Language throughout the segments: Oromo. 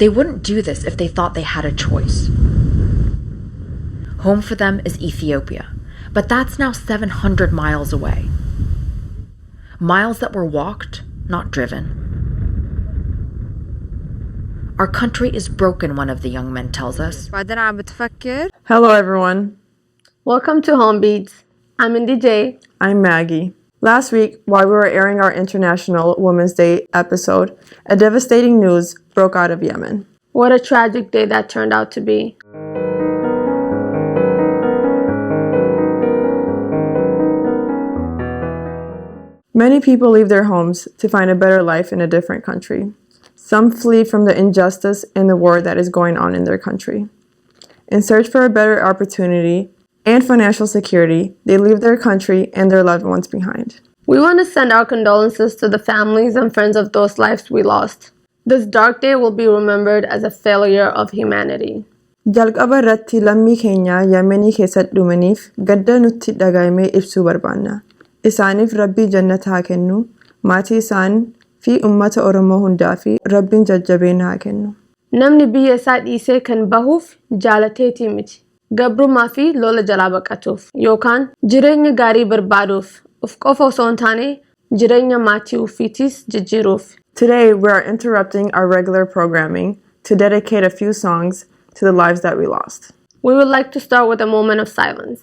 They wouldn't do this if they thought they had a choice. Home for them is Ethiopia, but that's now 700 miles away. Miles that were walked, not driven. Our country is broken, one of the young men tells us. Hello everyone. Welcome to HomeBeatz. I'm Indy J. I'm Maggie. Last week, while we were airing our International Women's Day episode, a devastating news broke out of Yemen. What a tragic day that turned out to be. Many people leave their homes to find a better life in a different country. Some flee from the injustice and the war that is going on in their country. In search for a better opportunity and financial security, they leave their country and their loved ones behind. We want to send our condolences to the families and friends of those lives we lost. This dark day will be remembered as a failure of humanity. Jalqaba irratti lammii keenya Yemenii keessatti dhumaniif gadda nutti dhaga'amee ibsuu barbaanna. Isaaniif Rabbii jannata haa kennu, maatii isaan fi uummata Oromoo hundaa fi Rabbiin jajjabeenya haa kennu. Namni biyya isaa dhiisee kan bahuuf jaalateetii miti. Gabrummaa fi lola jalaa baqatuuf yookaan jireenya gaarii barbaaduuf of qofa osoo hin taane jireenya maatii ofiitiis jijjiiruuf. Today we are interrupting our regular programming to dedicate a few songs to the lives that we lost. We would like to start with a moment of silence.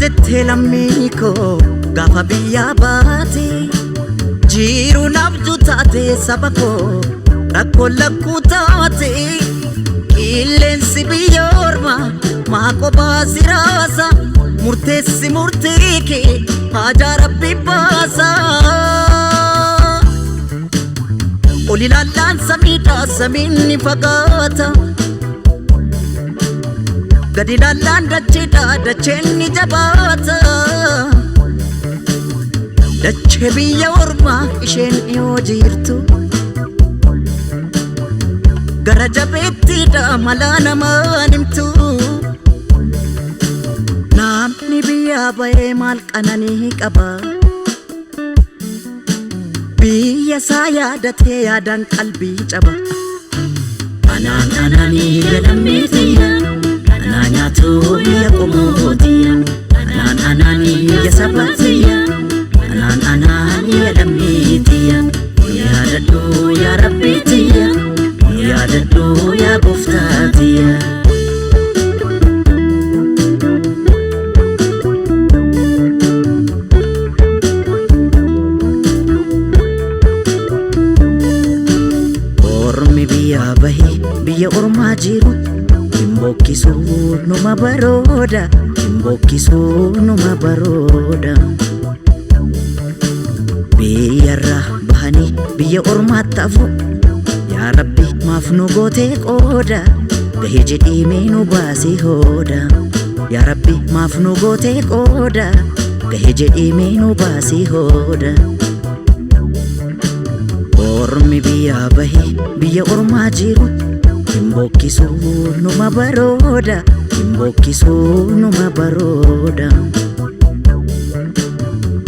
Jette lammii koo gaafa biyyaa baate jiru nabdu taate saba koo rakkoo lakkuu taate qilleensi biyya ormaa maa kophaa si raasa murteessi murtee kee haajaa rabbi baasa ol ilaallaan samiidhaa samiin ni fagaata gadi ilaallaan dacheedha dacheen ni jabaata dachee biyya ormaa isheen dhiyoo jirtu gara jabeettiidha malaa namaan himtu namni biyyaa ba'ee maal qananii qaba biyya isaa yaadatee yaadaan qalbii caba anaan anaanii jedhamneetiyya Ananyatu ya komotia Anan anani ya sabatia Anan anani ya damitia Ya dadu ya rabbitia Ya dadu ya buftatia Ormi biya bahi biya orma jiru Mbokkisu numa baroda Mbokkisu numa baroda Biyyarra bahani biyya ormaatti afu Yaa Rabbi maaf nu gootee qooda Gahee jedhimee nu baasii hooda Yaa Rabbi maaf nu gootee qooda Gahee jedhimee nu baasii hooda Ormi biyyaa bahee biyya ormaa jiru Mbokkisu numa baroda Mbokkisu numa baroda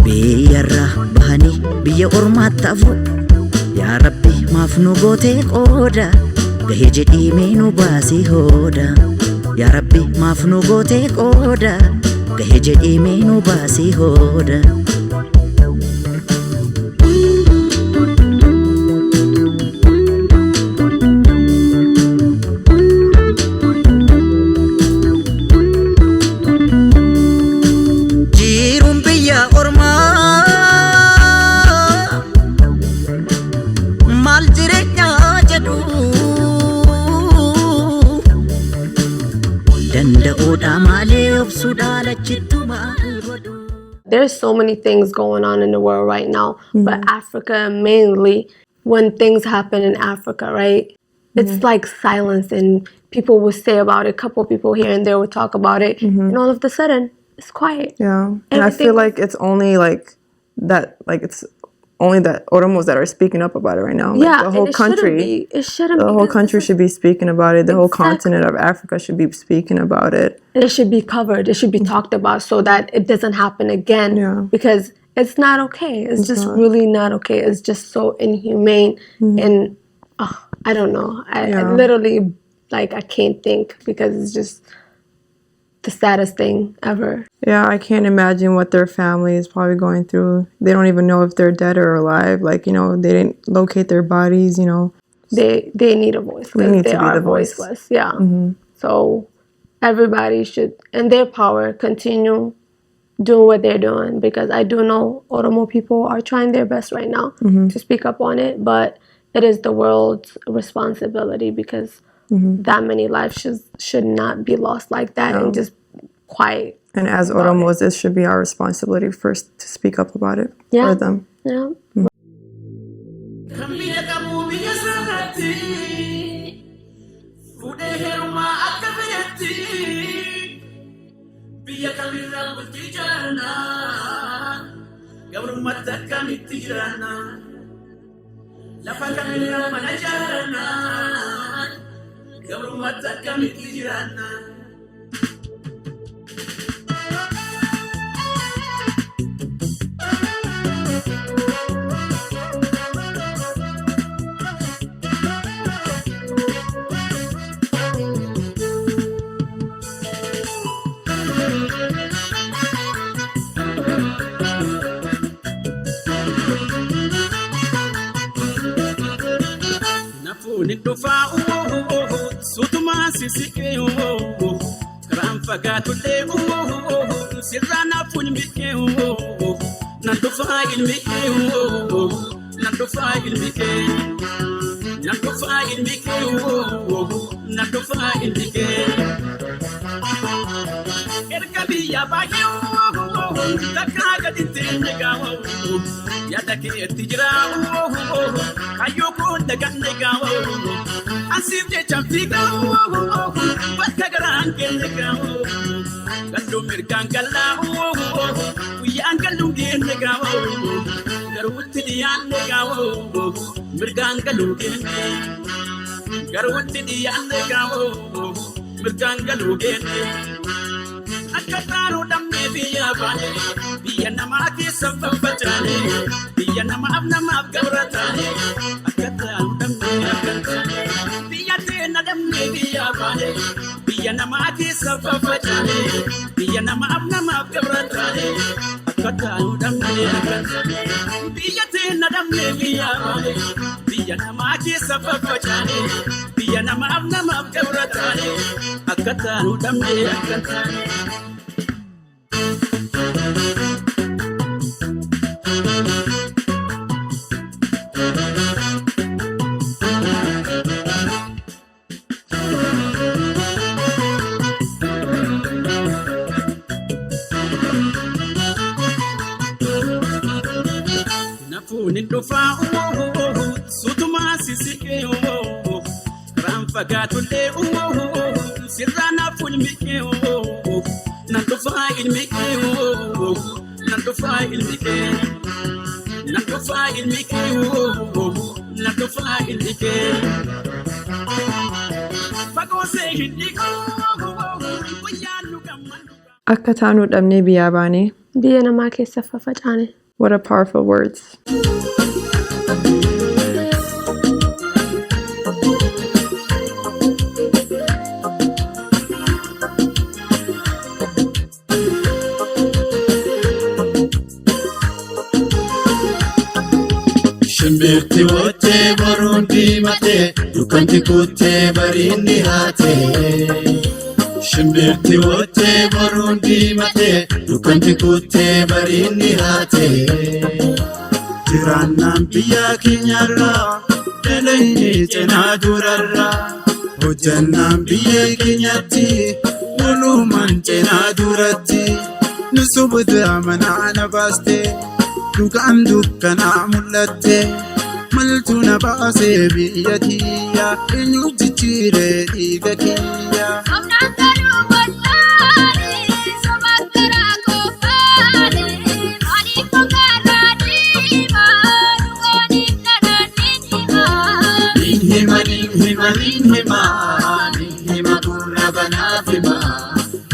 Biyyarra bahani biyya ormaatti afu Yaa Rabbi maaf nu gootee qooda Gahee jedhimee nu baasii hooda Yaa Rabbi maaf nu gootee qooda Gahee jedhimee nu baasii hooda There's so many things going on in the world right now, but Africa mainly, when things happen in Africa, right? It's like silence, and people will say about it. A couple people here and there will talk about it, and all of a sudden, it's quiet. Yeah, and I feel like it's only like that. Like it's only that Oromos that are speaking up about it right now. Like Yeah, the whole and country. It shouldn't The be. whole country should be speaking about it. The whole Exactly. continent of Africa should be speaking about it. It should be covered. It should be talked about so that it doesn't happen again. Yeah. Because it's not okay. It's just really not okay. It's just so inhumane, and I don't know. I literally I can't think because it's just the saddest thing ever. Yeah, I can't imagine what their family is probably going through. They don't even know if they're dead or alive. Like, they didn't locate their bodies, They need a voice. We need they to be are the voice. voiceless. Yeah. So everybody should, in their power, continue doing what they're doing, because I do know Oromo people are trying their best right now to speak up on it, but it is the world's responsibility, because that many lives should not be lost like that and just quiet. And as Oromos, this should be our responsibility first to speak up about it for them. Yeah. Sutuma sisike Ramfaga today Sirana Punmike Nantofa ilmike Nantofa ilmike Nantofa ilmike Nantofa ilmike Erkabi yabayo Takaga ditenya Yadake tijra Ayoko daganega Asif je champiga Batagaran kenega Gandu mirgangala Uyangalu genega Garuti diyanega Mirgangalu genega Garuti diyanega Mirgangalu genega Akataru damme biya bane biya namaki sabbatane biya namab gabratane akataru damme biya tena damme biya bane biya namaki sabbatane biya namab gabratane akataru damme biya tena damme biya bane biya namaki sabbatane biya namab gabratane akataru damme Nindofa Sutuma sisike Ramfaga today Sirana Punmike Nandofa ilmike Nandofa ilmike Nandofa ilmike Nandofa ilmike Fagose hindiko Akka taanu dhabnee biyyaa baane. Biyya namaa keessa faffacane. What a powerful words. Shimbirti wote barundi mate dukanti kutte barini hate Shimbirti wote barundi mate dukanti kutte barini hate Tirannan biyya keenyarra dalaini cina durarra hojjannaan biyya keenyatti walumaan cina duratti nusubudha mana baaste Dukaan dukkanaa mul'atte maltu na baasee biyya tiyya eenyu jijjiiree dhiiga kiyya. Somnaan garuu wallaalee somaan garaa koofaale maaliif ogaarraa deemaa dhugooniif nadhaniin himaa. Nin hima gurra banaaf himaa.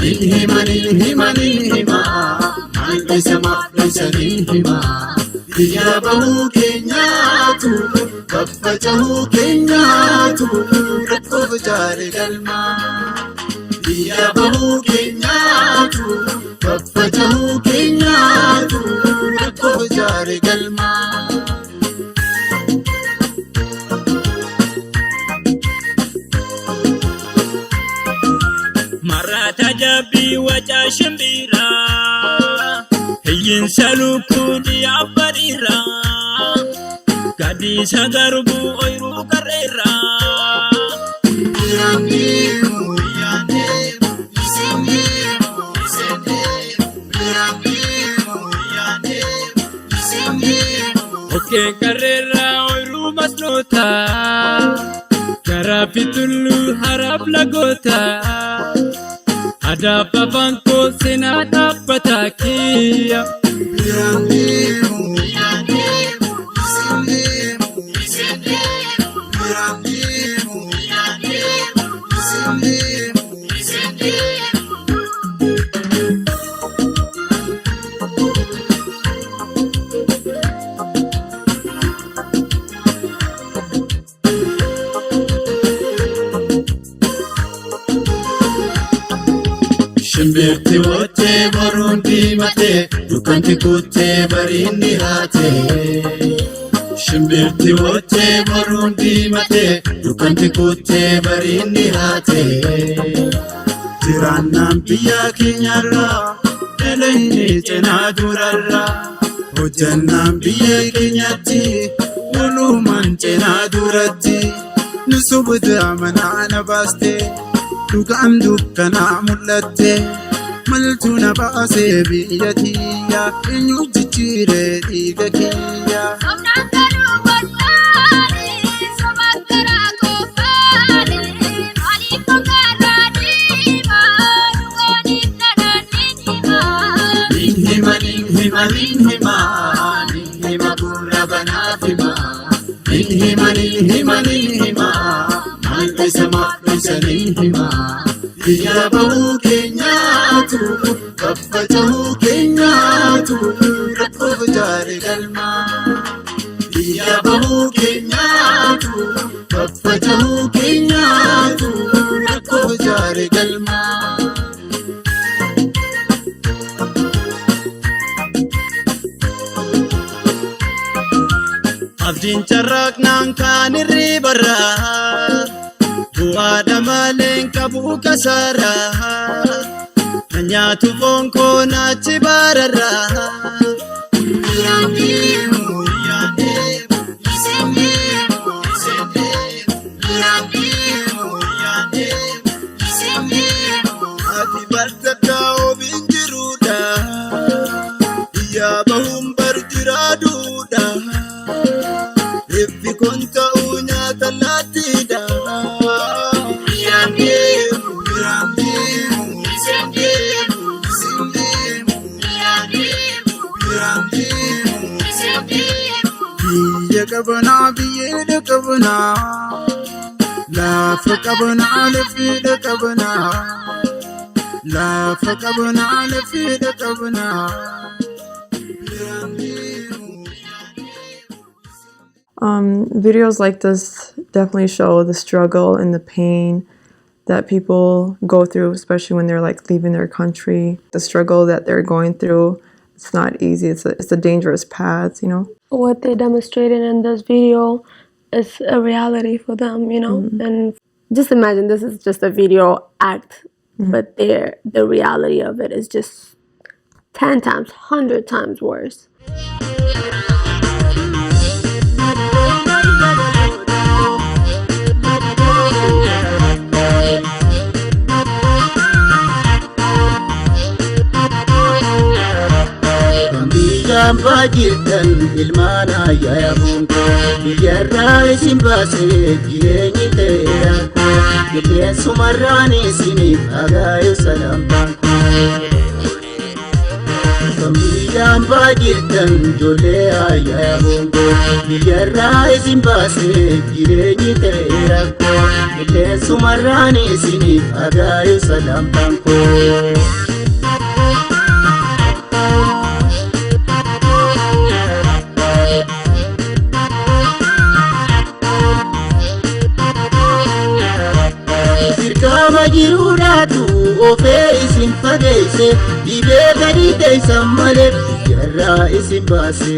Nin hima mal'isa maf'isaniin himaa. Biyya bahuu keenyaatu kaffacahuu keenyaatu rakkoof jaare galmaa. Biyya bahuu keenyaatu kaffacahuu keenyaatu rakkoof jaare galmaa. Marata jabi waja shimbira Hiyyin salukudi abbarira Gadi sagarbu oyru karera Oke karera oyru masnota Karapitulu harap lagota Ada papanko senata patakia Shimbirti wootee boruun diimatee dukanti kuttee bariinni haatee. Shimbirti wootee boruun diimatee dukanti kuttee bariinni haatee. Jiraannaan biyya keenyarraa dalaynee cinaa durarraa hojjannaan biyya keenyatti walumaan cinaa duratti nu subudha manaa na baastee. Dhugaan dukkanaa mul'atte maltu na baasee biyya tiyya eenyu jijjiiree dhiiga kiyya. Somnaan garuu wallaalee somaan garaa koofaale maaliif ogaarraa deemaa dhugooniif nadhaniin himaa. Nin hima gurra banaaf himaa. Nin hima mal'isa maf'isaniin himaa. Biyya bahuu keenyaatu kaffacahuu keenyaatu rakkoof jaare galmaa. Biyya bahuu keenyaatu kaffacahuu keenyaatu rakkoof jaare galmaa. Abdiin carraaqnaan kaan irribarraa bu'aadha maleen qabu kasaaraa kan nyaatu foon koo naachi baararraa. Ati bartaddaa ofiin jiruudha biyya bahuun barjiraaduudha. Reeffi kun ta'uu nyaata laattiidha. Biyya qabanaa biyyeedha qabanaa lafa qabanaa lafiidha qabanaa lafa qabanaa lafiidha qabanaa. Videos like this definitely show the struggle and the pain that people go through, especially when they're like leaving their country. The struggle that they're going through, it's not easy. It's a dangerous path, you know. What they demonstrated in this video is a reality for them, you know. And just imagine this is just a video act, but the reality of it is just 10 times, 100 times worse. Biyya jirtan ilmaan ayyaa bunko biyyarraa isin baasee jireenyi ta'eera qilleensumarraan isiniif agaayu salaambaan Biyyaan baajirtan ijoollee ayyaa bunko biyyarraa isin baasee jireenyi ta'eera qilleensumarraan isiniif agaayu salaambaan Dirqama jiruudhaatu ofee isin fageesse dhibee gadi teessan malee biyyarraa isin baase.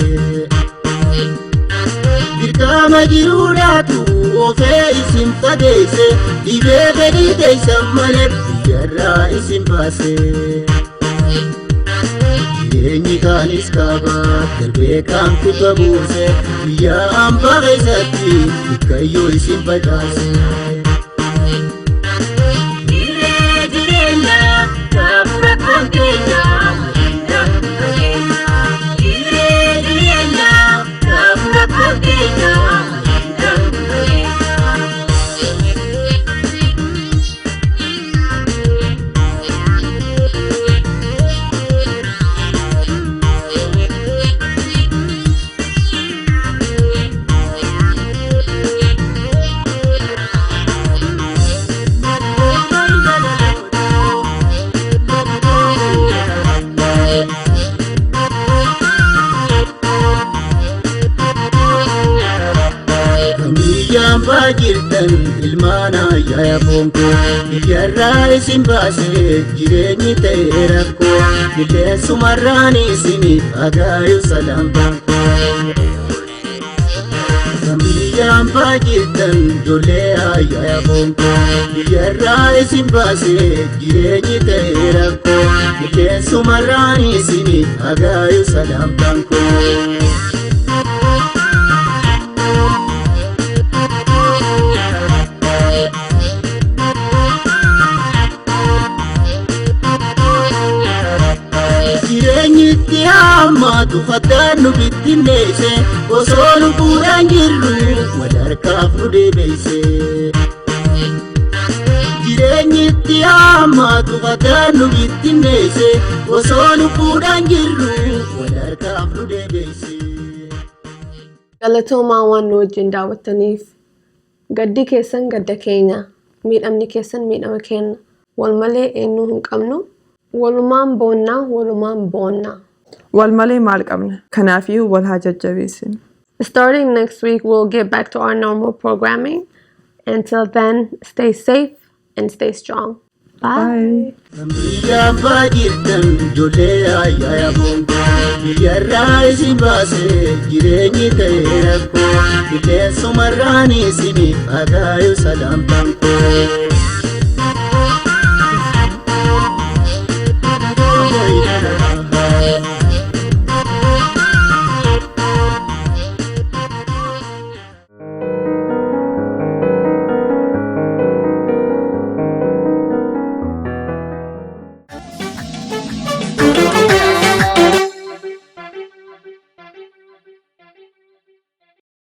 Dirqama jiruudhaatu ofee isin fageesse dhibee gadi teessan malee biyyarraa isin baase. Jireenyi kaanis qaba darbee kan kuta buuse biyya hambaa keessatti bikkayyoo isin facaase. Jirtan ilmaan ayyaa bunko biyyarraa isin baasee jireenyi ta'eera qilleensumarraan isiniif agaayu salaambaan biyyaan baajirtan ijoollee ayyaa bunko biyyarraa isin baasee jireenyi ta'eera qilleensumarraan isiniif agaayu salaambaan Jireenyitti hammaatu faddaan nu bittinneesse osoo nu fuudhaan jirru wadarkaaf nu deebeesse. Jireenyitti hammaatu faddaan nu bittinneesse osoo nu fuudhaan jirru wadarkaaf nu deebeesse. Galatoomaa waan nu wajjin daawwattaniif gaddi keessan gadda keenya miidhamni keessan miidhama keenya wal malee eenyu hin qabnu. Walumaan boonnaa. Wal malee maal qabna? Kanaafiyyuu wal haa jajjabeessin. Starting next week, we'll get back to our normal programming. Until then, stay safe and stay strong. Bye. Biyyaan baajirtan ijoollee ayyaa bunko biyyarraa isin baasee jireenyi ta'eera qilleensumarraan isiniif agaayu salaambaan